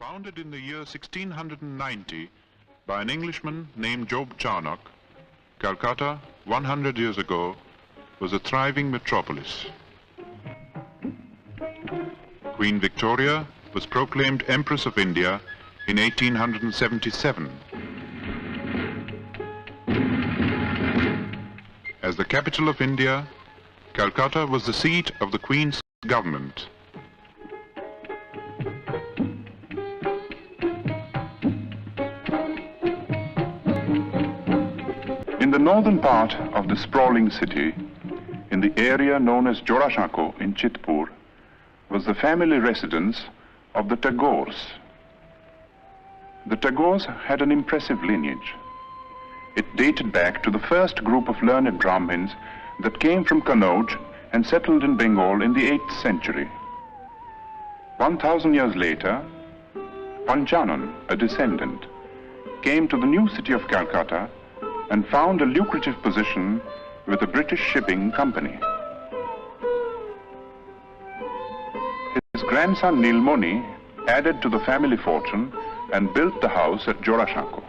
Founded in the year 1690 by an Englishman named Job Charnock, Calcutta, 100 years ago, was a thriving metropolis. Queen Victoria was proclaimed Empress of India in 1877. As the capital of India, Calcutta was the seat of the Queen's government. In the northern part of the sprawling city, in the area known as Jorasanko in Chitpur, was the family residence of the Tagores. The Tagores had an impressive lineage. It dated back to the first group of learned Brahmins that came from Kannauj and settled in Bengal in the 8th century. 1,000 years later, Panchanan, a descendant, came to the new city of Calcutta and found a lucrative position with a British shipping company. His grandson Nilmoni added to the family fortune and built the house at Jorasanko.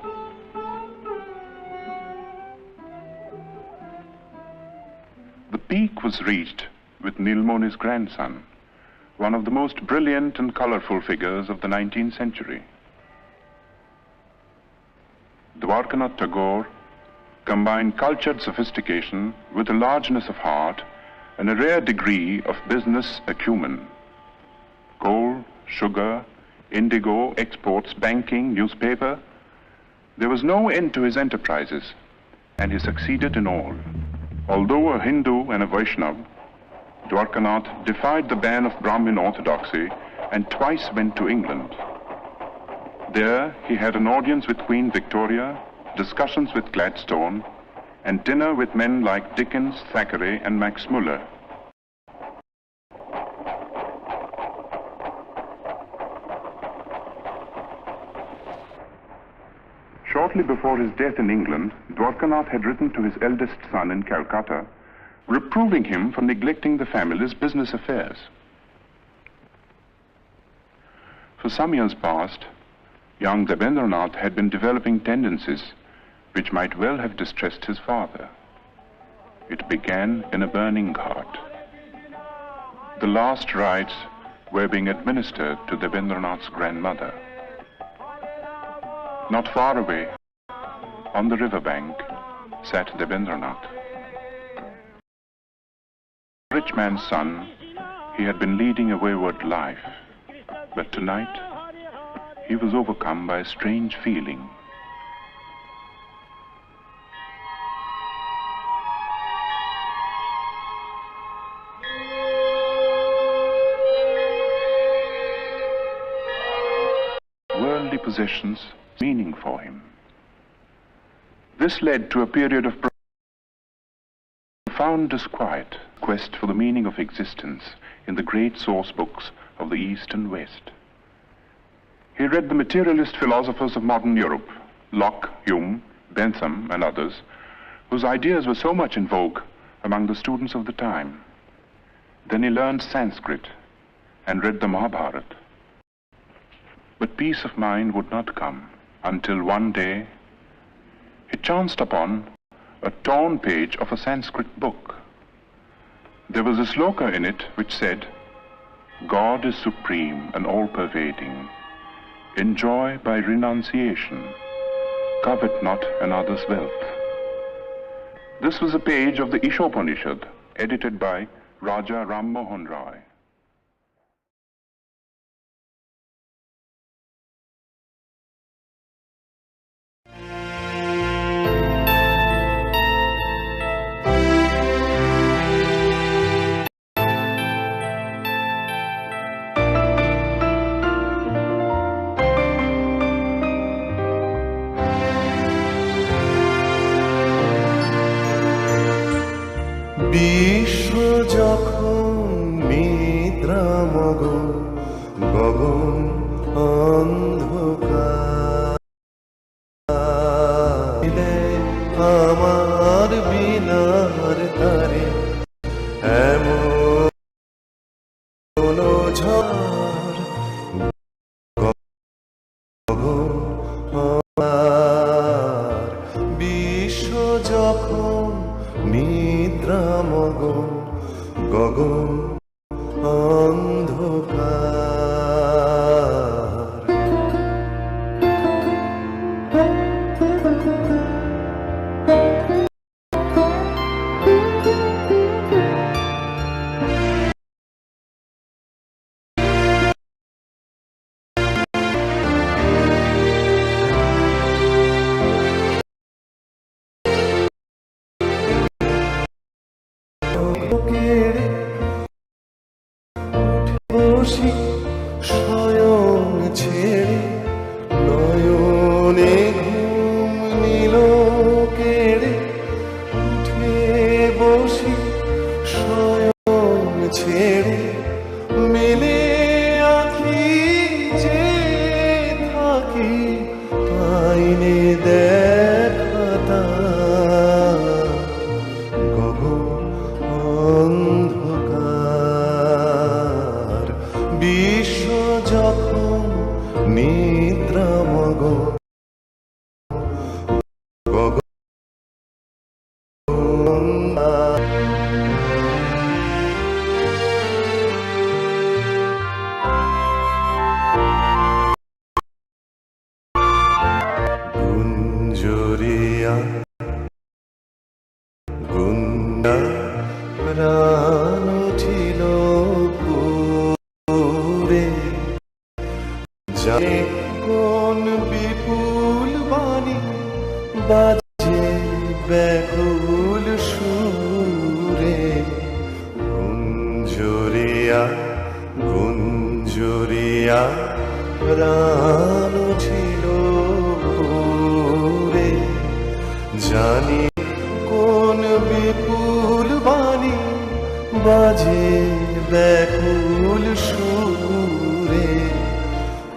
The peak was reached with Nilmoni's grandson, one of the most brilliant and colorful figures of the 19th century. Dwarkanath Tagore combined cultured sophistication with a largeness of heart and a rare degree of business acumen. Coal, sugar, indigo, exports, banking, newspaper. There was no end to his enterprises, and he succeeded in all. Although a Hindu and a Vaishnav, Dwarkanath defied the ban of Brahmin orthodoxy and twice went to England. There he had an audience with Queen Victoria, discussions with Gladstone, and dinner with men like Dickens, Thackeray, and Max Muller. Shortly before his death in England, Dwarkanath had written to his eldest son in Calcutta, reproving him for neglecting the family's business affairs. For some years past, young Rabindranath had been developing tendencies which might well have distressed his father. It began in a burning cart. The last rites were being administered to Rabindranath's grandmother. Not far away, on the riverbank, sat Rabindranath. Rich man's son, he had been leading a wayward life, but tonight he was overcome by a strange feeling. Worldly possessions, meaning for him. This led to a period of profound disquiet, quest for the meaning of existence in the great source books of the East and West. He read the materialist philosophers of modern Europe, Locke, Hume, Bentham, and others, whose ideas were so much in vogue among the students of the time. Then he learned Sanskrit and read the Mahabharata. But peace of mind would not come until one day he chanced upon a torn page of a Sanskrit book. There was a sloka in it which said, "God is supreme and all-pervading. Enjoy by renunciation. Covet not another's wealth." This was a page of the Ishopanishad, edited by Raja Ram Mohan Roy. বিশ্ব যখন নিদ্রামগ্ন গগন অন্ধকার আমার বিনার তারে এমন ঝড় নিদ্রামগন গগন অন্ধকার। কেড়ে বসি স্বয়ং ছেড়ে নয়নে ঘুম নিল কেড়ে উঠে বসি স্বয়ং ছেড়ে মেলে আঁখি যে থাকি পাইনে দেখাতা গগন অন্ধকার। বিশ্ব যখন নিদ্রামগন গগন গুঞ্জরিয়া গুন্ডা প্রাণ উঠিল পুরে জানে কোন বিপুল বাণী বাজে ব্যাকুল সুরে। গুঞ্জরিয়া গুঞ্জরিয়া প্রাণ উঠিল পুরে জানি কোন বিপুল বাণী বাজে ব্যাকুল সুরে।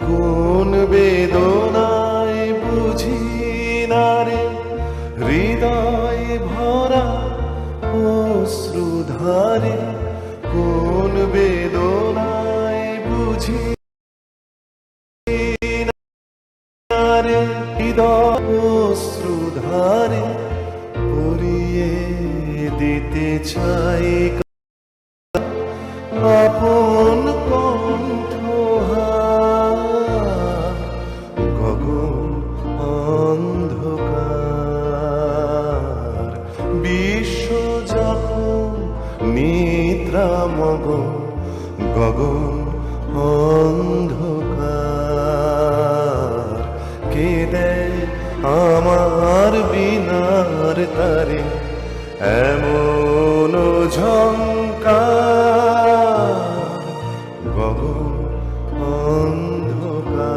কোন বেদনায় বুঝি না রে হৃদয় ভরা অশ্রুধারে। কোন বেদনায় বুঝি না রে হৃদয় অশ্রুধারে পরিয়ে দিতে চাই আপন কণ্ঠহার গগন অন্ধকার। বিশ্ব যখন নিদ্রামগন গগন অন্ধকার। কে দেয় আমার বিনার তারে এমন ঝংকার গগন অন্ধকার।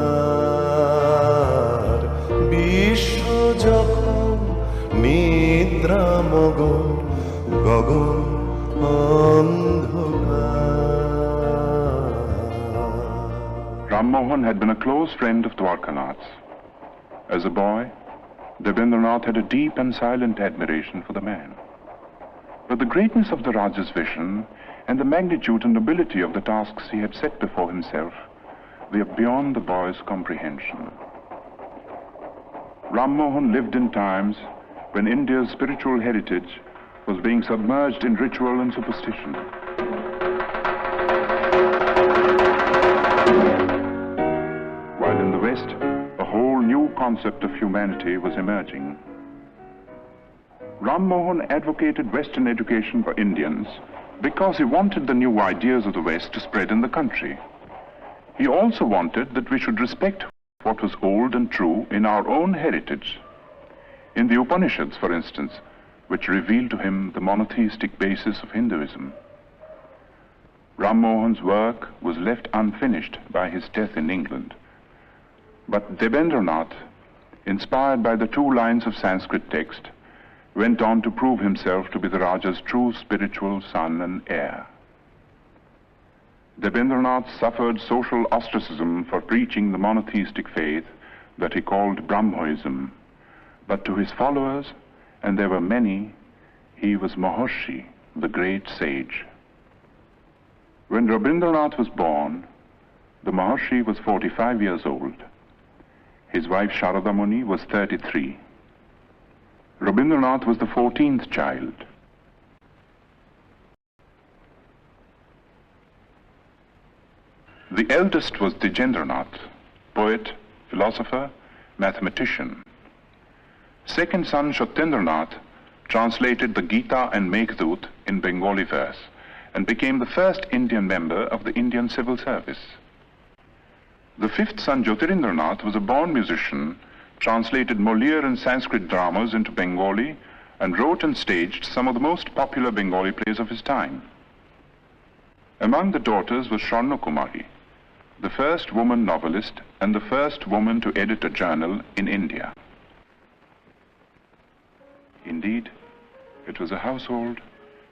বিশ্ব যখন নিদ্রামগন গগন অন্ধকার। Ram Mohan had been a close friend of Dwarkanath's. As a boy, Rabindranath had a deep and silent admiration for the man. But the greatness of the Raja's vision and the magnitude and nobility of the tasks he had set before himself were beyond the boy's comprehension. Ram Mohan lived in times when India's spiritual heritage was being submerged in ritual and superstition. While in the West, a whole new concept of humanity was emerging. Ram Mohan advocated Western education for Indians because he wanted the new ideas of the West to spread in the country. He also wanted that we should respect what was old and true in our own heritage. In the Upanishads, for instance, which revealed to him the monotheistic basis of Hinduism. Ram Mohan's work was left unfinished by his death in England. But Rabindranath, inspired by the 2 lines of Sanskrit text, went on to prove himself to be the Raja's true spiritual son and heir. Rabindranath suffered social ostracism for preaching the monotheistic faith that he called Brahmoism, but to his followers, and there were many, he was Maharshi, the great sage. When Rabindranath was born, the Maharshi was 45 years old. His wife Sharada Muni was 33. Rabindranath was the 14th child. The eldest was Rabindranath, poet, philosopher, mathematician. Second son Satyendranath translated the Gita and Meghdut in Bengali verse and became the first Indian member of the Indian Civil Service. The fifth son Jyotirindranath was a born musician, translated Moliere and Sanskrit dramas into Bengali and wrote and staged some of the most popular Bengali plays of his time. Among the daughters was Swarna Kumari, the first woman novelist and the first woman to edit a journal in India. Indeed, it was a household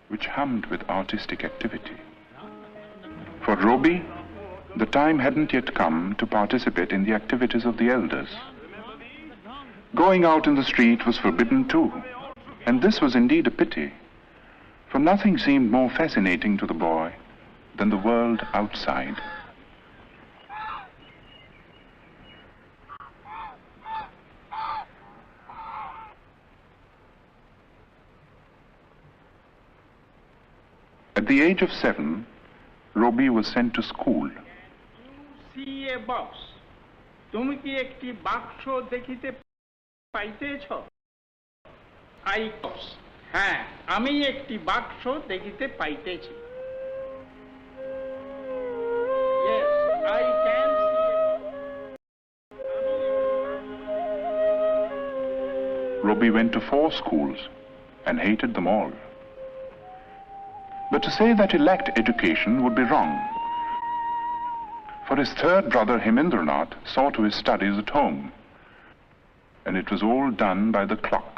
which hummed with artistic activity. For Robi, the time hadn't yet come to participate in the activities of the elders. Going out in the street was forbidden too, and this was indeed a pity, for nothing seemed more fascinating to the boy than the world outside. At the age of 7, Robi was sent to school. See a box. তুমি কি একটি বাক্স দেখিতে পাইতেছ? I box. হ্যাঁ, আমি একটি বাক্স দেখিতে পাইতেছি। Yes, I can see a box. Robi went to 4 schools and hated them all. But to say that he lacked education would be wrong. For his third brother Hemendranath saw to his studies at home, and it was all done by the clock.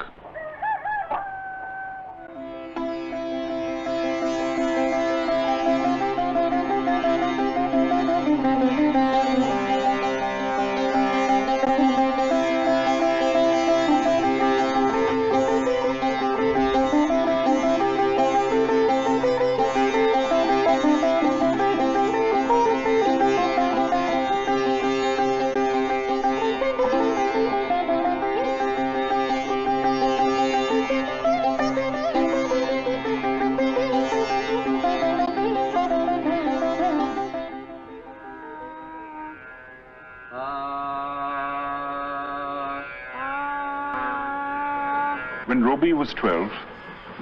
When Robi was 12,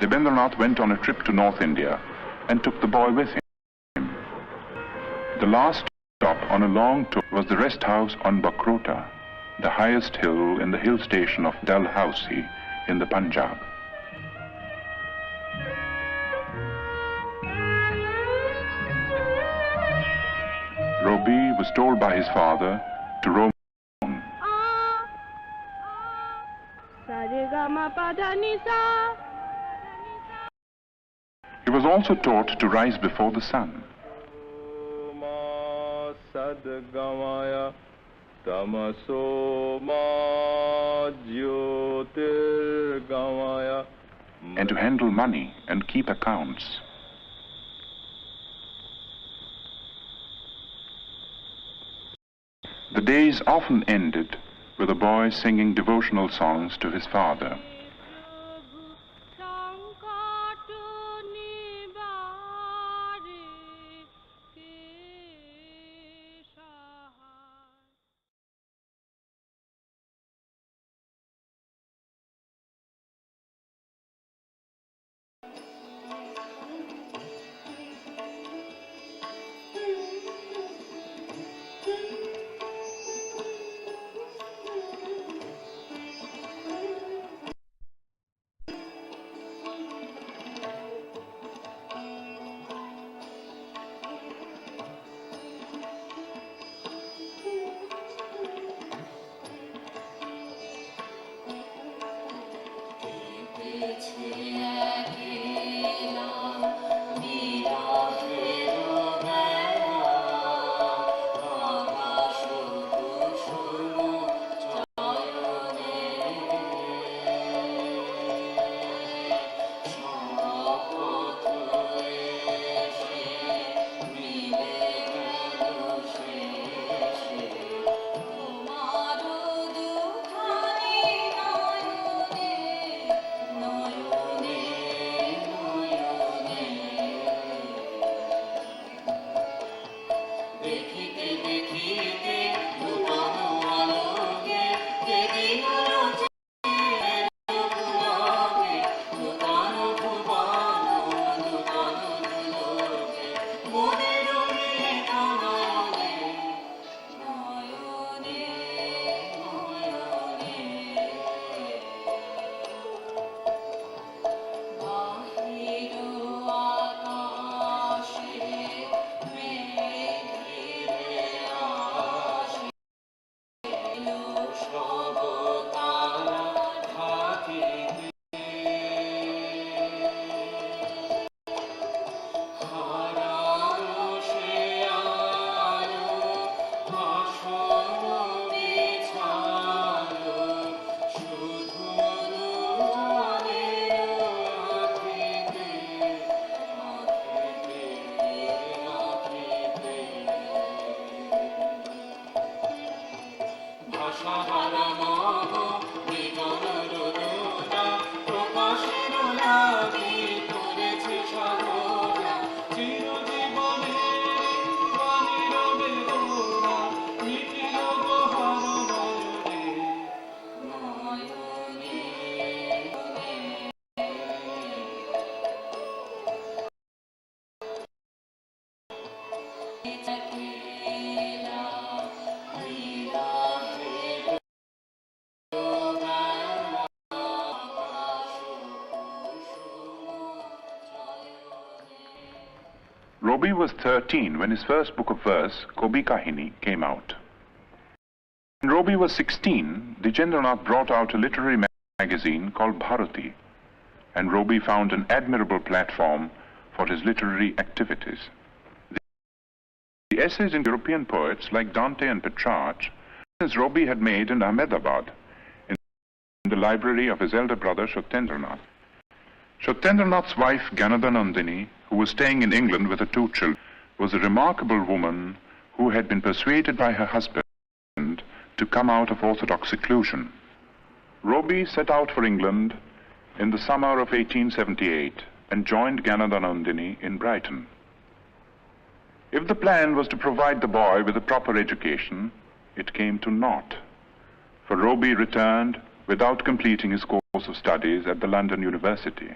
Rabindranath went on a trip to North India and took the boy with him. The last stop on a long tour was the rest house on Bakrota, the highest hill in the hill station of Dalhousie in the Punjab. Robi was told by his father to roam. He was also taught to rise before the sun. And to handle money and keep accounts. The days often ended with a boy singing devotional songs to his father. Robi was 13 when his first book of verse, Kobi Kahini, came out. When Robi was 16, Dijendranath brought out a literary magazine called Bharati, and Robi found an admirable platform for his literary activities. The essays in European poets like Dante and Petrarch, as Robi had made in Ahmedabad, in the library of his elder brother Shotendranath. Shotendranath's wife Ganadanandini, who was staying in England with her 2 children, was a remarkable woman who had been persuaded by her husband to come out of orthodox seclusion. Robi set out for England in the summer of 1878 and joined Ganadanandini in Brighton. If the plan was to provide the boy with a proper education, it came to naught, for Robi returned without completing his course of studies at the London University.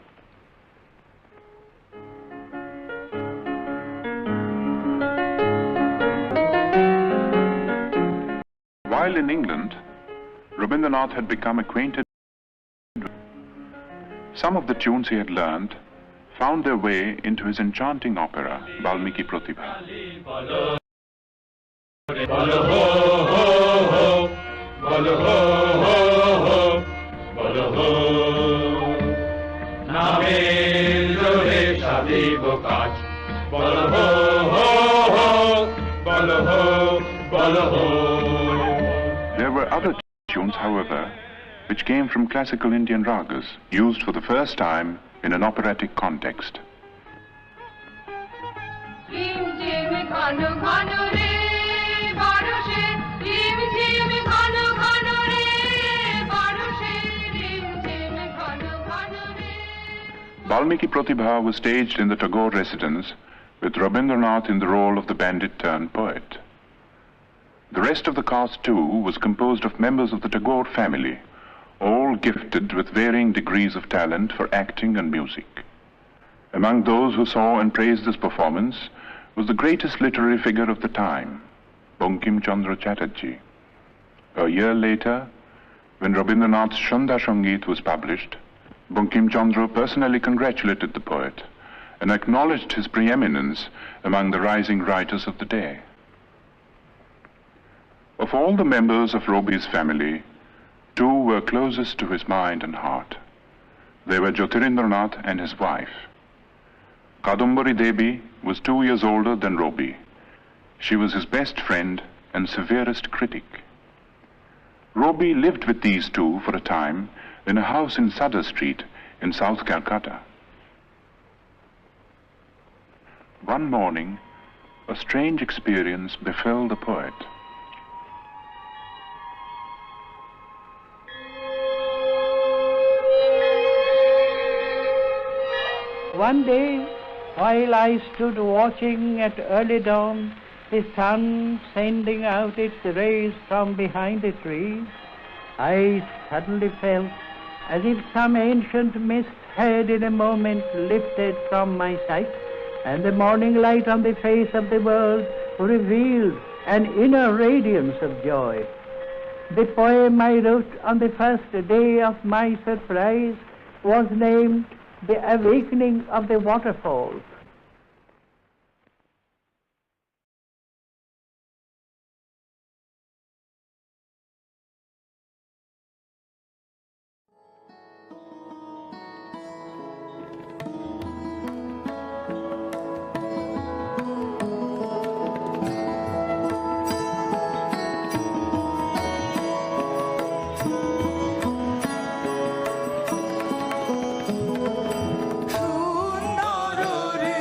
While in England, Rabindranath had become acquainted with some of the tunes he had learned found their way into his enchanting opera, EPI.62. There were other tunes, however, which came from classical Indian ragas, used for the first time in an operatic context. EPI.62 was staged in the Tagore residence with Rabindranath in the role of the bandit-turned-poet. The rest of the cast, too, was composed of members of the Tagore family, all gifted with varying degrees of talent for acting and music. Among those who saw and praised this performance was the greatest literary figure of the time, Bankim Chandra Chatterjee. A year later, when Rabindranath's Shanda Sangeet was published, Bankim Chandra personally congratulated the poet and acknowledged his preeminence among the rising writers of the day. Of all the members of Robi's family, 2 were closest to his mind and heart. They were Jyotirindranath and his wife. Kadumbari Devi was 2 years older than Robi. She was his best friend and severest critic. Robi lived with these 2 for a time in a house in Sadar Street in South Calcutta. One morning, a strange experience befell the poet. One day, while I stood watching at early dawn, the sun sending out its rays from behind the trees, I suddenly felt as if some ancient mist had in a moment lifted from my sight, and the morning light on the face of the world revealed an inner radiance of joy. The poem I wrote on the first day of my surprise was named The Awakening of the Waterfalls. সুন্দর রে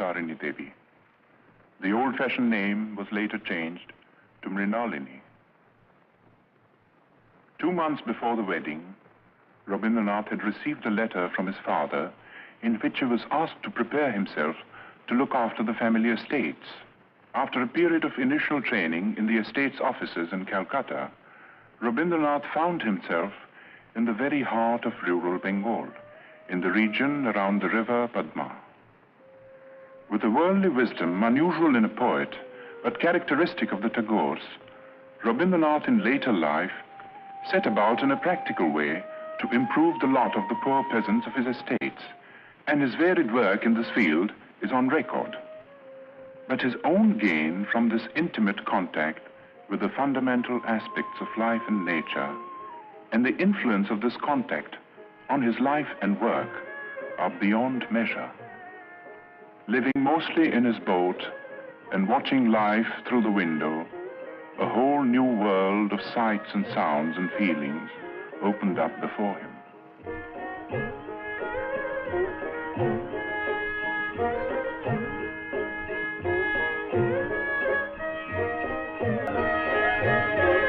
Tarini Devi. The old-fashioned name was later changed to Mrinalini. 2 months before the wedding, Rabindranath had received a letter from his father in which he was asked to prepare himself to look after the family estates. After a period of initial training in the estates offices in Calcutta, Rabindranath found himself in the very heart of rural Bengal, in the region around the river Padma. With a worldly wisdom unusual in a poet, but characteristic of the Tagores, Rabindranath in later life set about in a practical way to improve the lot of the poor peasants of his estates, and his varied work in this field is on record. But his own gain from this intimate contact with the fundamental aspects of life and nature, and the influence of this contact on his life and work, are beyond measure. Living mostly in his boat and watching life through the window, a whole new world of sights and sounds and feelings opened up before him.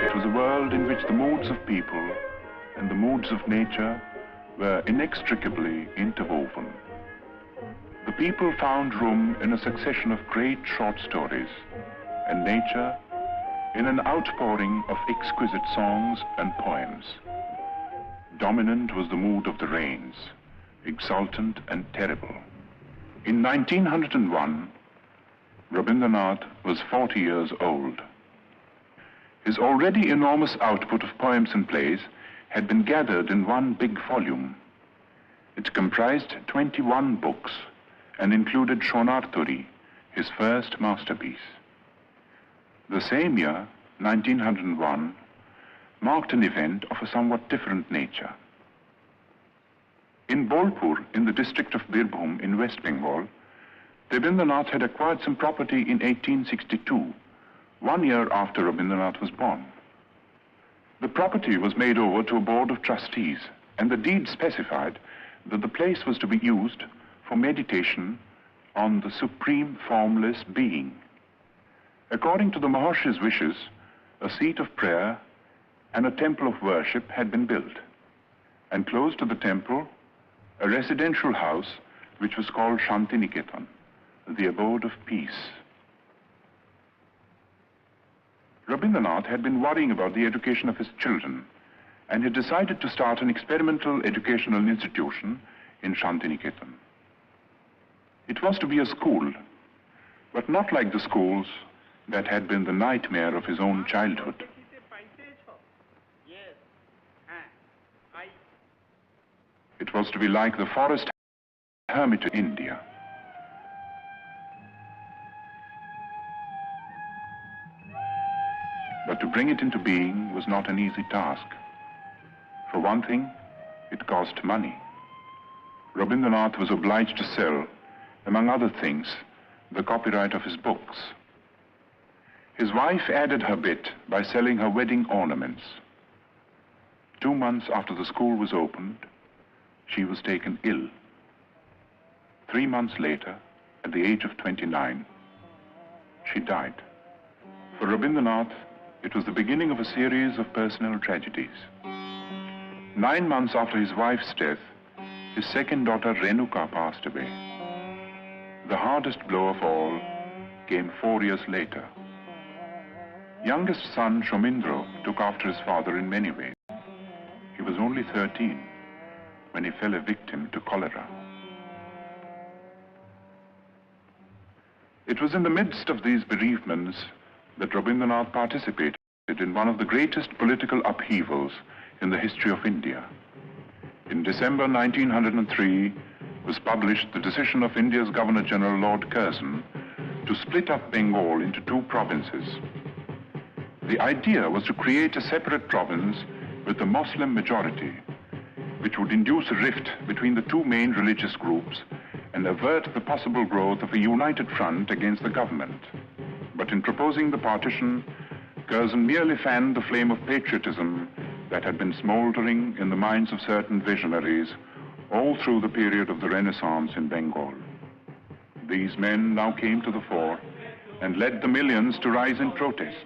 It was a world in which the moods of people and the moods of nature were inextricably interwoven. The people found room in a succession of great short stories, and nature in an outpouring of exquisite songs and poems. Dominant was the mood of the rains, exultant and terrible. In 1901, Rabindranath was 40 years old. His already enormous output of poems and plays had been gathered in one big volume. It comprised 21 books and included Shonarturi, his first masterpiece. The same year, 1901, marked an event of a somewhat different nature. In Bolpur, in the district of Birbhum in West Bengal, Rabindranath had acquired some property in 1862, 1 year after Rabindranath was born. The property was made over to a board of trustees, and the deed specified that the place was to be used for meditation on the supreme formless being. According to the Maharshi's wishes, a seat of prayer and a temple of worship had been built, and close to the temple, a residential house which was called Shantiniketan, the abode of peace. Rabindranath had been worrying about the education of his children, and had decided to start an experimental educational institution in Shantiniketan. It was to be a school, but not like the schools that had been the nightmare of his own childhood. It was to be like the forest hermit in India. But to bring it into being was not an easy task. For one thing, it cost money. Rabindranath was obliged to sell, among other things, the copyright of his books. His wife added her bit by selling her wedding ornaments. 2 months after the school was opened, she was taken ill. 3 months later, at the age of 29, she died. For Rabindranath, it was the beginning of a series of personal tragedies. 9 months after his wife's death, his second daughter Renuka passed away. The hardest blow of all came 4 years later. Youngest son Shomindro took after his father in many ways. He was only 13 when he fell a victim to cholera. It was in the midst of these bereavements that Rabindranath participated in one of the greatest political upheavals in the history of India. In December 1903 was published the decision of India's Governor-General Lord Curzon to split up Bengal into 2 provinces. The idea was to create a separate province with a Muslim majority, which would induce a rift between the 2 main religious groups and avert the possible growth of a united front against the government. But in proposing the partition, Curzon merely fanned the flame of patriotism that had been smoldering in the minds of certain visionaries all through the period of the Renaissance in Bengal. These men now came to the fore and led the millions to rise in protest.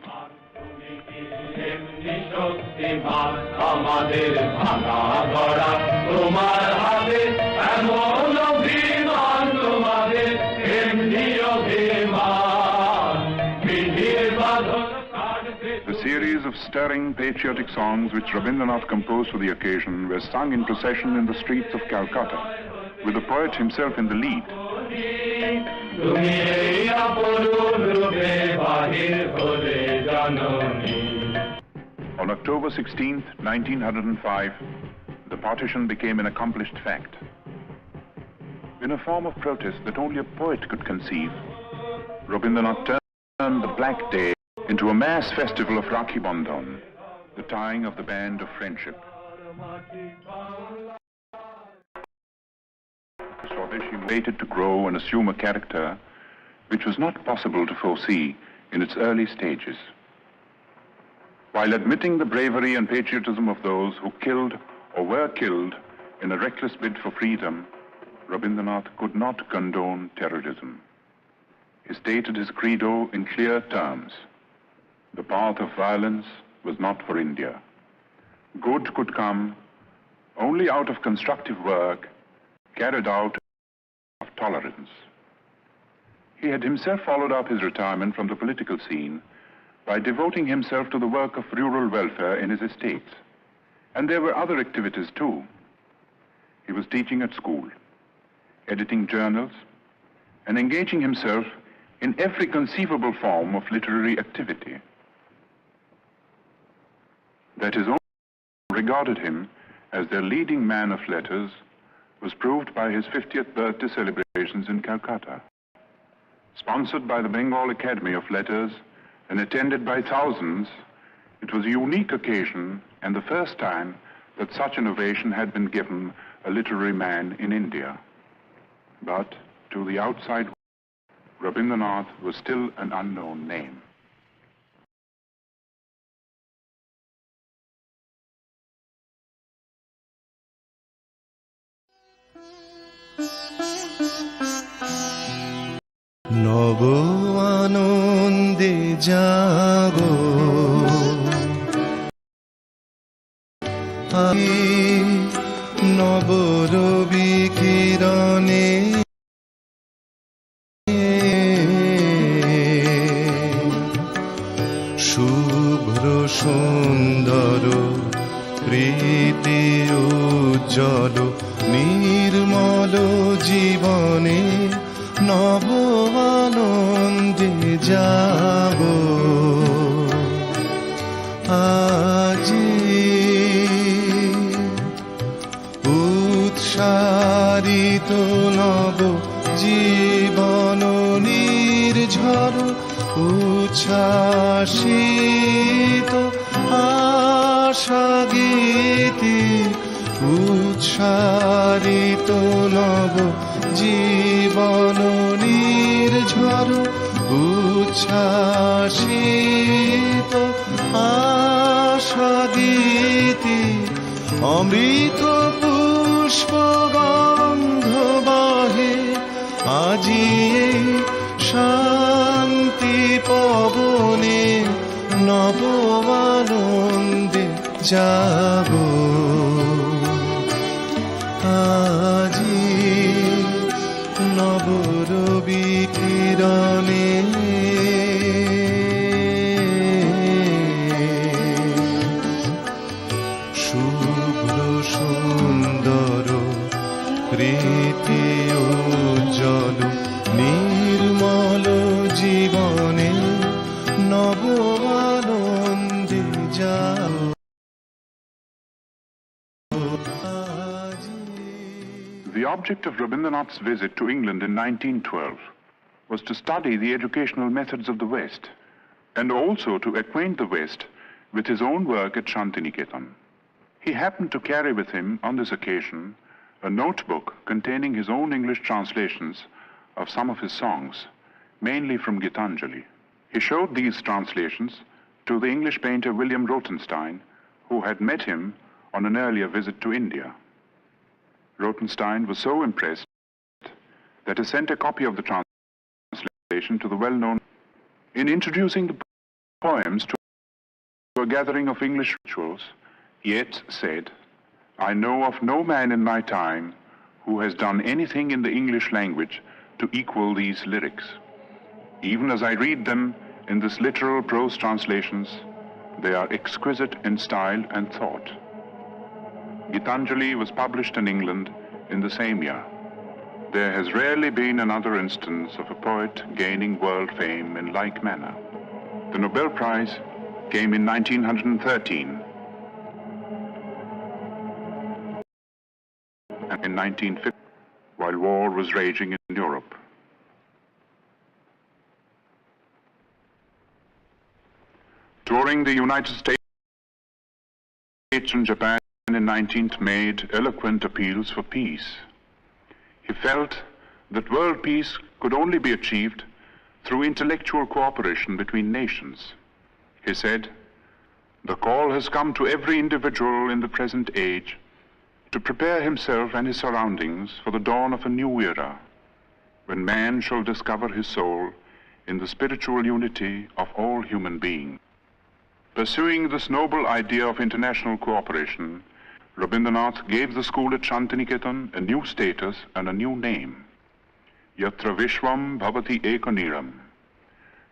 The series of stirring patriotic songs which Rabindranath composed for the occasion were sung in procession in the streets of Calcutta, with the poet himself in the lead. On October 16, 1905, the partition became an accomplished fact. In a form of protest that only a poet could conceive, Rabindranath turned the Black Day into a mass festival of Rakhi Bandhan, the tying of the band of friendship. For this, she waited to grow and assume a character which was not possible to foresee in its early stages. While admitting the bravery and patriotism of those who killed or were killed in a reckless bid for freedom, Rabindranath could not condone terrorism. He stated his credo in clear terms. The path of violence was not for India. Good could come only out of constructive work carried out of tolerance. He had himself followed up his retirement from the political scene by devoting himself to the work of rural welfare in his estates. And there were other activities too. He was teaching at school, editing journals, and engaging himself in every conceivable form of literary activity. That his own regarded him as their leading man of letters was proved by his 50th birthday celebrations in Calcutta. Sponsored by the Bengal Academy of Letters and attended by thousands, it was a unique occasion and the first time that such an ovation had been given a literary man in India. But to the outside world, Rabindranath was still an unknown name. নব আনন্দে জাগো নব রবি কিরণে শুভ্র সুন্দর প্রীতি উজ্জ্বল নির্মল জীবনে নব আনন্দে জাগো আজি উৎসারিত নব জীবন নির্ঝর উচ্ছ্বাসিত আশা গীতি উচ্ছ্বারিত নব জীবন নির্ঝর উচ্ছ্বাসিত আশা গীতি অমৃত পুষ্প গন্ধ বাহে আজি এই শান্তি পবনে নব আনন্দে জাগো আজি নব রবি কিরণে শুভ্র সুন্দর প্রীতি উজ্জ্বল নির্মল জীবনে নব আনন্দে যাও। The object of Rabindranath's visit to England in 1912 was to study the educational methods of the West and also to acquaint the West with his own work at Shantiniketan. He happened to carry with him on this occasion a notebook containing his own English translations of some of his songs, mainly from Gitanjali. He showed these translations to the English painter William Rothenstein, who had met him on an earlier visit to India. Rothenstein was so impressed that he sent a copy of the translation to the well-known. In introducing the poems to a gathering of English rituals, Yeats said, "I know of no man in my time who has done anything in the English language to equal these lyrics. Even as I read them in this literal prose translations, they are exquisite in style and thought." Gitanjali was published in England in the same year. There has rarely been another instance of a poet gaining world fame in like manner. The Nobel Prize came in 1913 and in 1950, while war was raging in Europe. Touring the United States and Japan in 19th made eloquent appeals for peace. He felt that world peace could only be achieved through intellectual cooperation between nations. He said, "The call has come to every individual in the present age to prepare himself and his surroundings for the dawn of a new era, when man shall discover his soul in the spiritual unity of all human beings." Pursuing this noble idea of international cooperation, Rabindranath gave the school at Shantiniketan a new status and a new name, Yatra Vishwam Bhavati Ekaniram,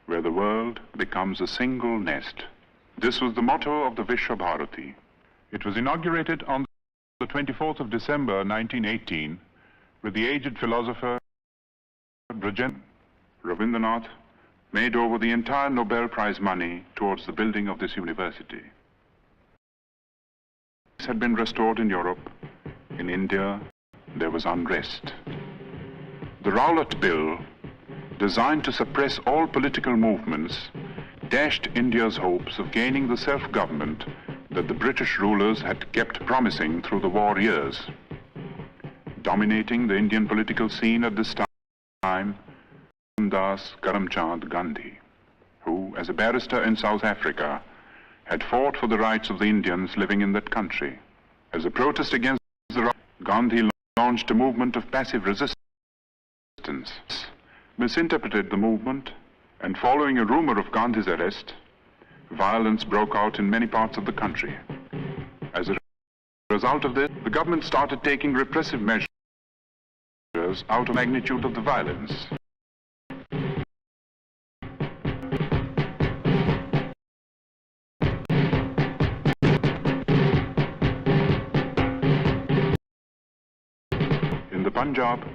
where the world becomes a single nest. This was the motto of the Vishwa Bharati. It was inaugurated on the 24th of December 1918 with the aged philosopher Rabindranath made over the entire Nobel Prize money towards the building of this university. This had been restored in Europe. In India, there was unrest. The Rowlatt Bill, designed to suppress all political movements, dashed India's hopes of gaining the self-government that the British rulers had kept promising through the war years. Dominating the Indian political scene at this time, Mohandas Karamchand Gandhi, who, as a barrister in South Africa, had fought for the rights of the Indians living in that country. As a protest against the Gandhi launched a movement of passive resistance, misinterpreted the movement, and following a rumor of Gandhi's arrest, violence broke out in many parts of the country. As a result of this, the government started taking repressive measures out of magnitude of the violence. In the Punjab,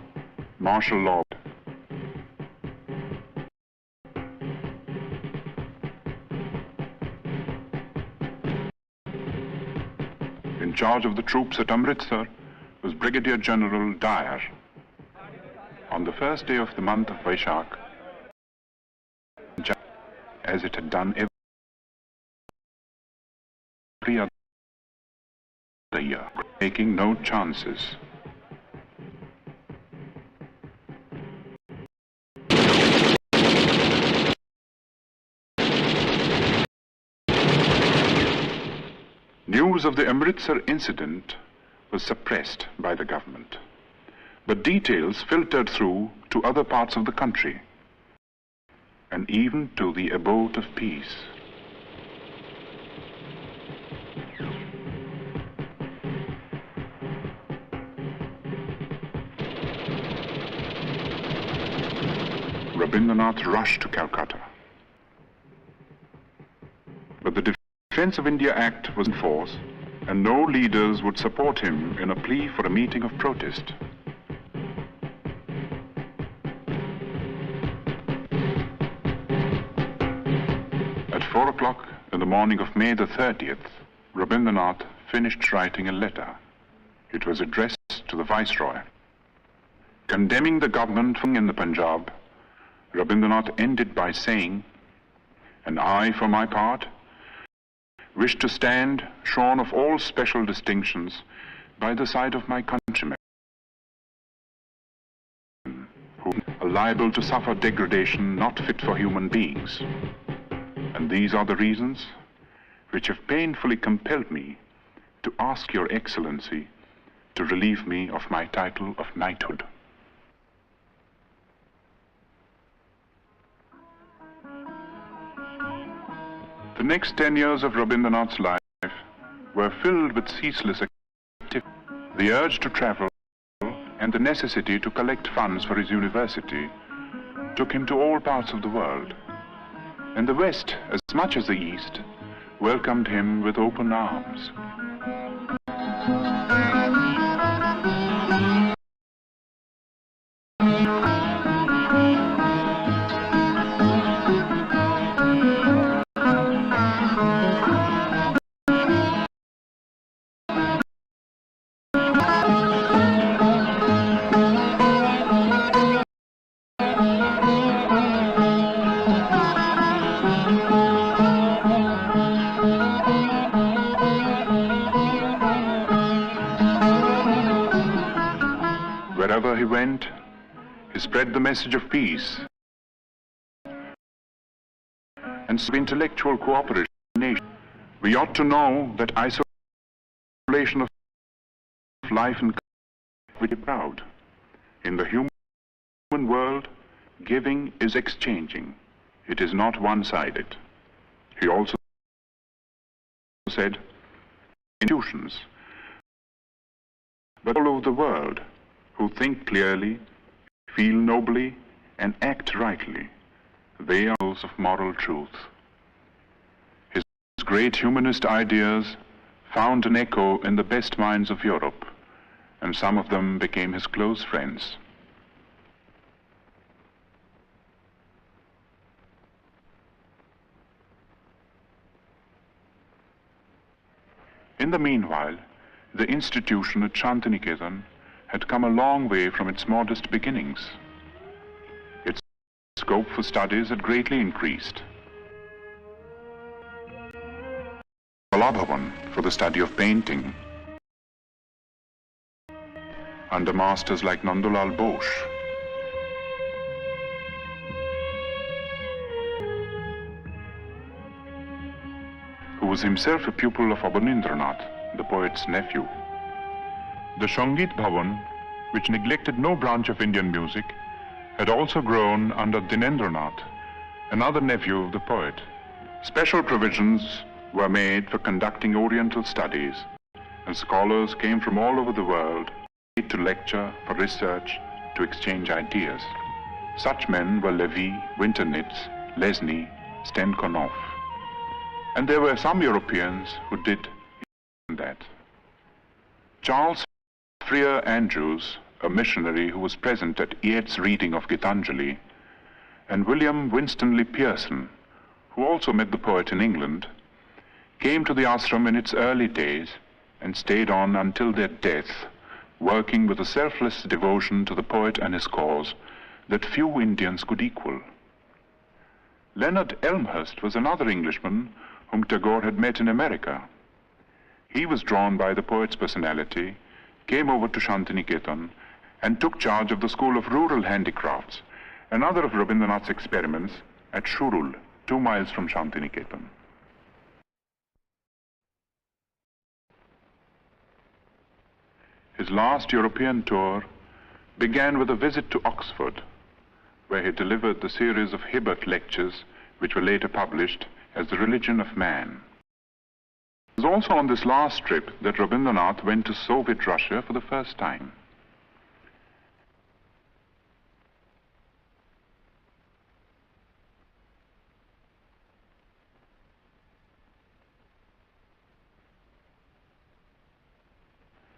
martial law. In charge of the troops at Amritsar was Brigadier General Dyer. On the first day of the month of Vaishak, as it had done every other year, taking no chances. News of the Amritsar incident was suppressed by the government, but details filtered through to other parts of the country, and even to the abode of peace. Rabindranath rushed to Calcutta, but the Defence of India Act was in force, and no leaders would support him in a plea for a meeting of protest. At 4 o'clock in the morning of May the 30th, Rabindranath finished writing a letter. It was addressed to the Viceroy. Condemning the government in the Punjab, Rabindranath ended by saying, "And I, for my part, wish to stand, shorn of all special distinctions, by the side of my countrymen, who are liable to suffer degradation not fit for human beings. And these are the reasons which have painfully compelled me to ask Your Excellency to relieve me of my title of knighthood." The next 10 years of Rabindranath's life were filled with ceaseless activity. The urge to travel and the necessity to collect funds for his university took him to all parts of the world. And the West, as much as the East, welcomed him with open arms. Wherever he went, he spread the message of peace and intellectual cooperation. We ought to know that isolation of life and we be proud. In the human world, giving is exchanging. It is not one-sided. He also said, institutions, but all over the world, who think clearly, feel nobly, and act rightly. They are those of moral truth. His great humanist ideas found an echo in the best minds of Europe, and some of them became his close friends. In the meanwhile, the institution at Shantiniketan had come a long way from its modest beginnings. Its scope for studies had greatly increased. Bhavan for the study of painting, under masters like Nandulal Bose. Who was himself a pupil of Rabindranath, the poet's nephew. The Sangeet Bhavan, which neglected no branch of Indian music, had also grown under Dinendranath, another nephew of the poet. Special provisions were made for conducting Oriental studies, and scholars came from all over the world to lecture, for research, to exchange ideas. Such men were Levy, Winternitz, Lesny, Stenkonov. And there were some Europeans who did that. Charles Freer Andrews, a missionary who was present at Yeats' reading of Gitanjali, and William Winstanley Pearson, who also met the poet in England, came to the ashram in its early days and stayed on until their death, working with a selfless devotion to the poet and his cause that few Indians could equal. Leonard Elmhurst was another Englishman whom Tagore had met in America. He was drawn by the poet's personality, came over to Shantiniketan, and took charge of the School of Rural Handicrafts, another of Rabindranath's experiments at Shurul, 2 miles from Shantiniketan. His last European tour began with a visit to Oxford, where he delivered the series of Hibbert lectures, which were later published as The Religion of Man. It was also on this last trip that Rabindranath went to Soviet Russia for the first time.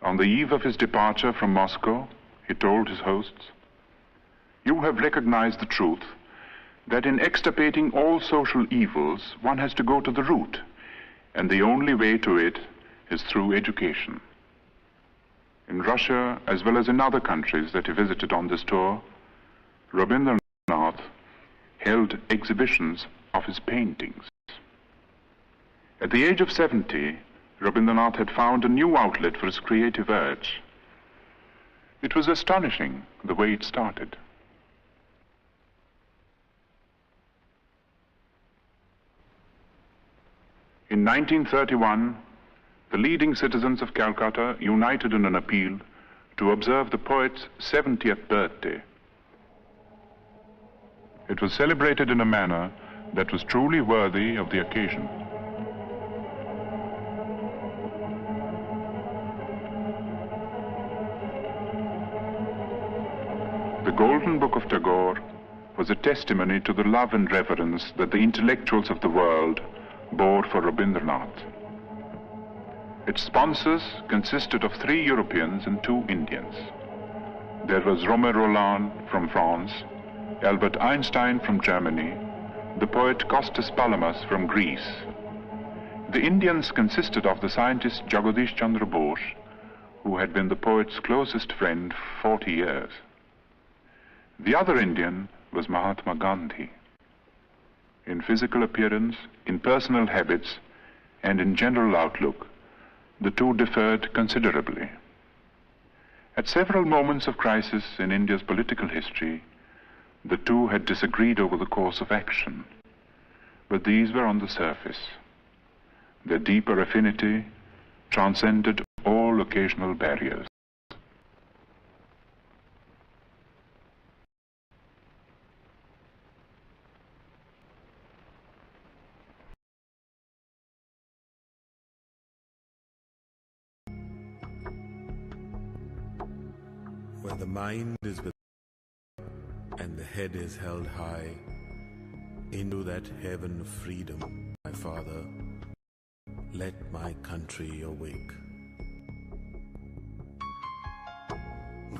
On the eve of his departure from Moscow, he told his hosts, "You have recognized the truth that in extirpating all social evils, one has to go to the root, and the only way to it is through education." In Russia, as well as in other countries that he visited on this tour, Rabindranath held exhibitions of his paintings. At the age of 70, Rabindranath had found a new outlet for his creative urge. It was astonishing the way it started. In 1931, the leading citizens of Calcutta united in an appeal to observe the poet's 70th birthday. It was celebrated in a manner that was truly worthy of the occasion. The Golden Book of Tagore was a testimony to the love and reverence that the intellectuals of the world bore for Rabindranath. Its sponsors consisted of 3 Europeans and 2 Indians. There was Romain Rolland from France, Albert Einstein from Germany, the poet Costas Palamas from Greece. The Indians consisted of the scientist Jagadish Chandra Bose, who had been the poet's closest friend for 40 years. The other Indian was Mahatma Gandhi. In physical appearance, in personal habits, and in general outlook, the two differed considerably. At several moments of crisis in India's political history, the two had disagreed over the course of action, but these were on the surface. Their deeper affinity transcended all occasional barriers. Where the mind is with and the head is held high, into that heaven of freedom, my Father, let my country awake.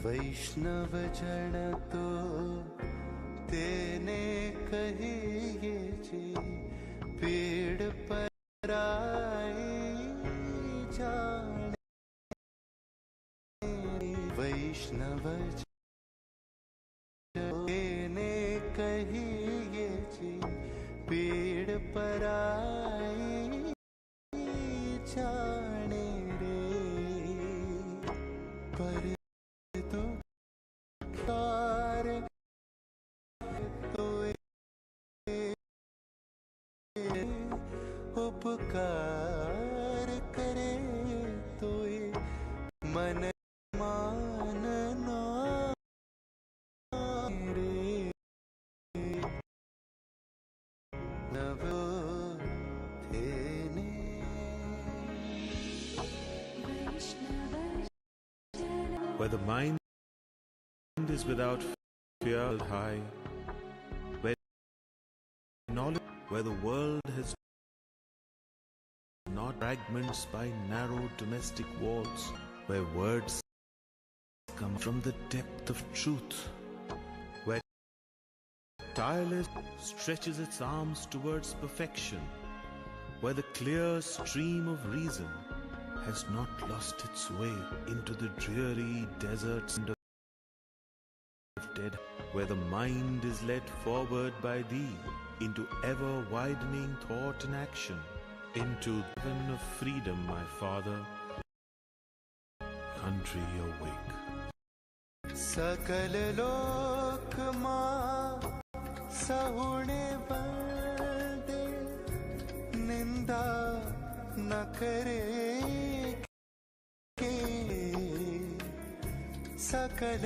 वैष्णव जन तो तेने कहिए जी पेड़ पर आई जाने वैष्णव तेने कहिए जी पेड़ पर आई जाने रे पर उपकार करे तो मन मानना रे नव तेने Where the mind is without fear held high, where knowledge, where the world has not fragments by narrow domestic walls, where words come from the depth of truth, where tireless stretches its arms towards perfection, where the clear stream of reason has not lost its way into the dreary deserts of dead, where the mind is led forward by thee into ever-widening thought and action, into the heaven of freedom, my Father, country awake. सकल लोक मां सहुणे बंदे निंदा न करे के सकल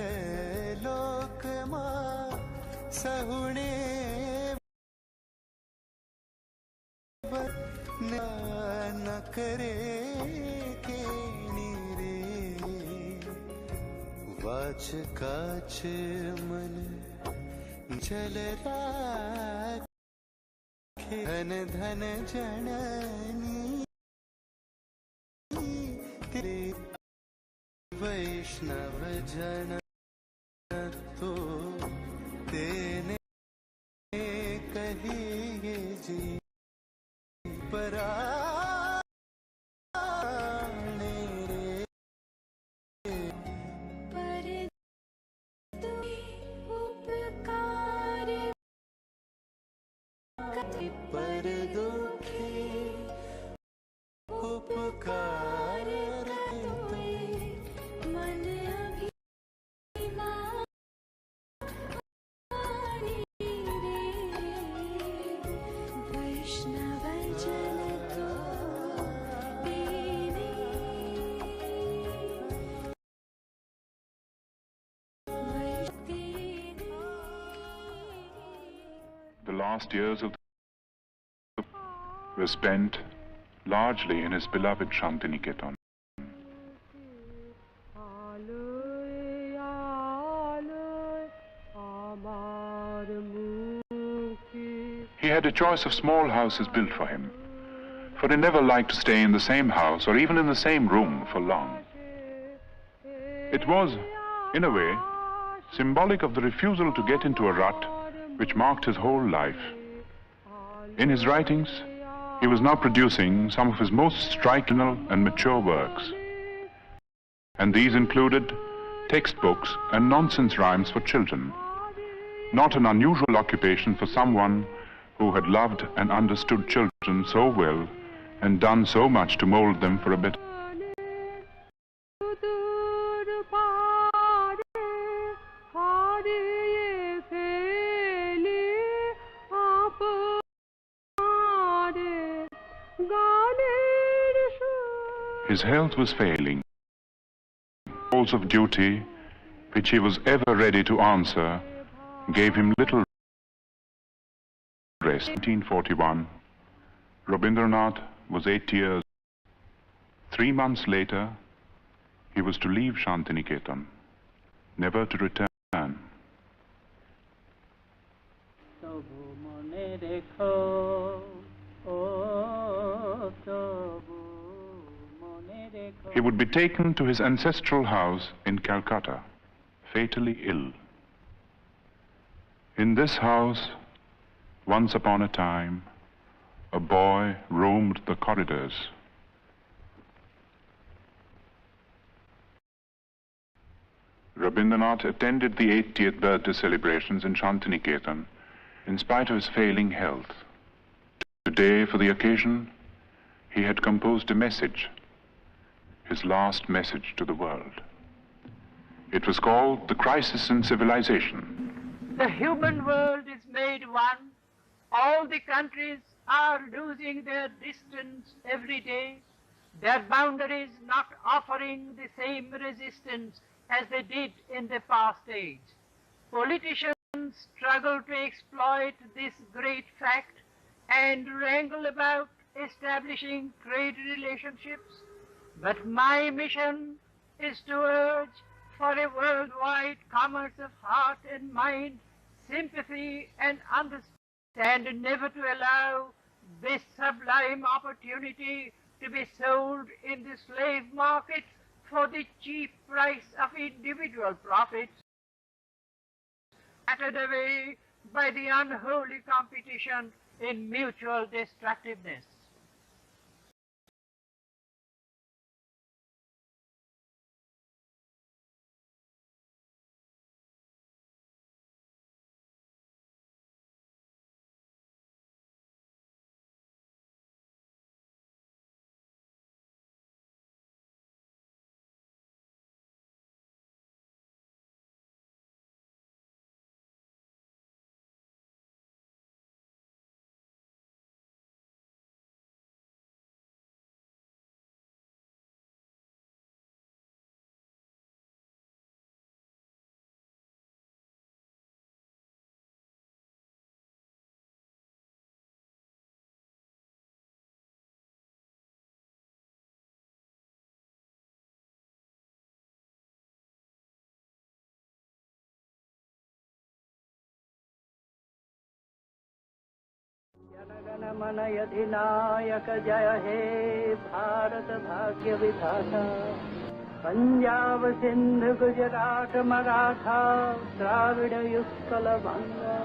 लोक मां सहुणे न करे के नीरे वाच काच मन जल राखे धन धन जननी तेरे वैष्णव जन तो तेने कहिए जी पर दुखी उपकार मन वैष्णव जन तो The last years of were spent largely in his beloved Shantiniketan. He had a choice of small houses built for him, for he never liked to stay in the same house or even in the same room for long. It was, in a way, symbolic of the refusal to get into a rut which marked his whole life. In his writings, he was now producing some of his most striking and mature works. And these included textbooks and nonsense rhymes for children, not an unusual occupation for someone who had loved and understood children so well and done so much to mold them for a better. His health was failing. Calls of duty, which he was ever ready to answer, gave him little rest. 1941, Rabindranath was 8 years. 3 months later, he was to leave Shantiniketan, never to return. He would be taken to his ancestral house in Calcutta, fatally ill. In this house, once upon a time, a boy roamed the corridors. Rabindranath attended the 80th birthday celebrations in Shantiniketan in spite of his failing health. Today, for the occasion, he had composed a message, his last message to the world. It was called The Crisis in Civilization. The human world is made one. All the countries are losing their distance every day, their boundaries not offering the same resistance as they did in the past age. Politicians struggle to exploit this great fact and wrangle about establishing trade relationships. But my mission is to urge for a worldwide commerce of heart and mind, sympathy and understanding, and never to allow this sublime opportunity to be sold in the slave market for the cheap price of individual profits, battered away by the unholy competition in mutual destructiveness. जनगण अधिनायक जय हे भारत भाग्य विधाता पंजाब सिंध गुजरात मराठा द्राविड़ उत्कल बंगा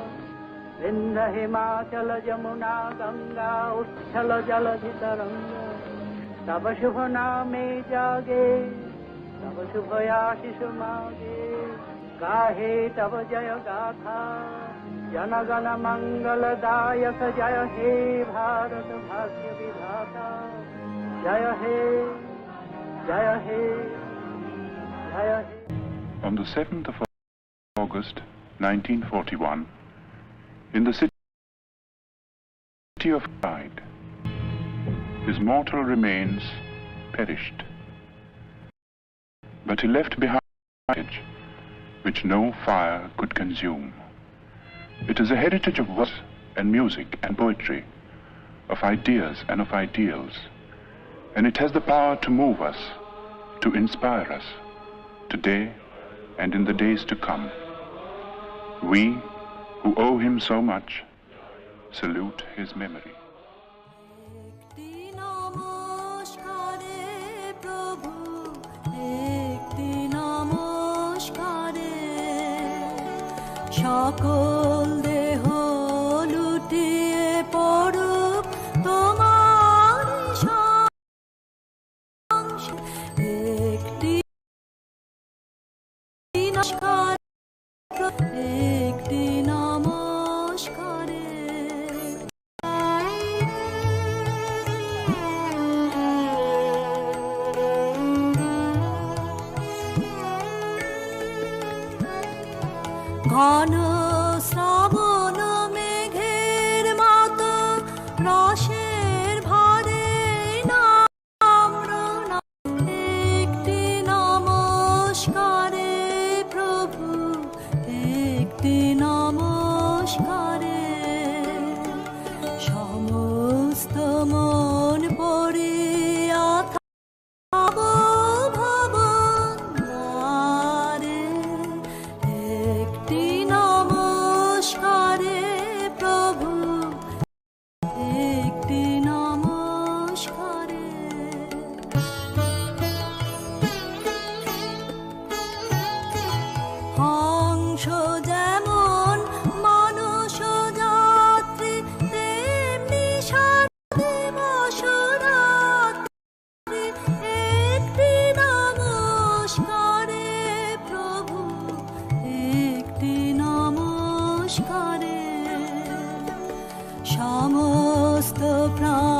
विंध्य हिमाचल जमुना गंगा उच्छल जलधि तरंगा तब शुभ नामे जागे तब शुभ आशीष मागे गाहे तब जय गाथा जनगण मंगलदायक जय हे भारत भाग्य विधाता जय हे जय हे जय हे. On the 7th of August 1941, in the city of Pride, his mortal remains perished. But he left behind a heritage which no fire could consume. It is a heritage of verse and music and poetry, of ideas and of ideals, and it has the power to move us, to inspire us, today and in the days to come. We, who owe him so much, salute his memory. একটি নমস্কারে প্রভু, একটি নমস্কারে সকল দেহ লুটিয়ে পড়ুক তোমার সংসার। একটি নমস্কার, একটি নমস্কারে ঘন শ্রাবণ মেঘের মতো রসের ভারে নম্র একটি নমস্কারে প্রভু, একটি নমস্কারে সমস্ত মন পড়িয়া থাকব ভবনারে। একটি নমস্কারে প্রভু, একটি নমস্কারে হংস যেমন মানস যাত্রী, তেমনি দিবস রাত্রি। একটি নমস্কারে প্রভু, একটি নমস্কারে সমস্ত প্রাণ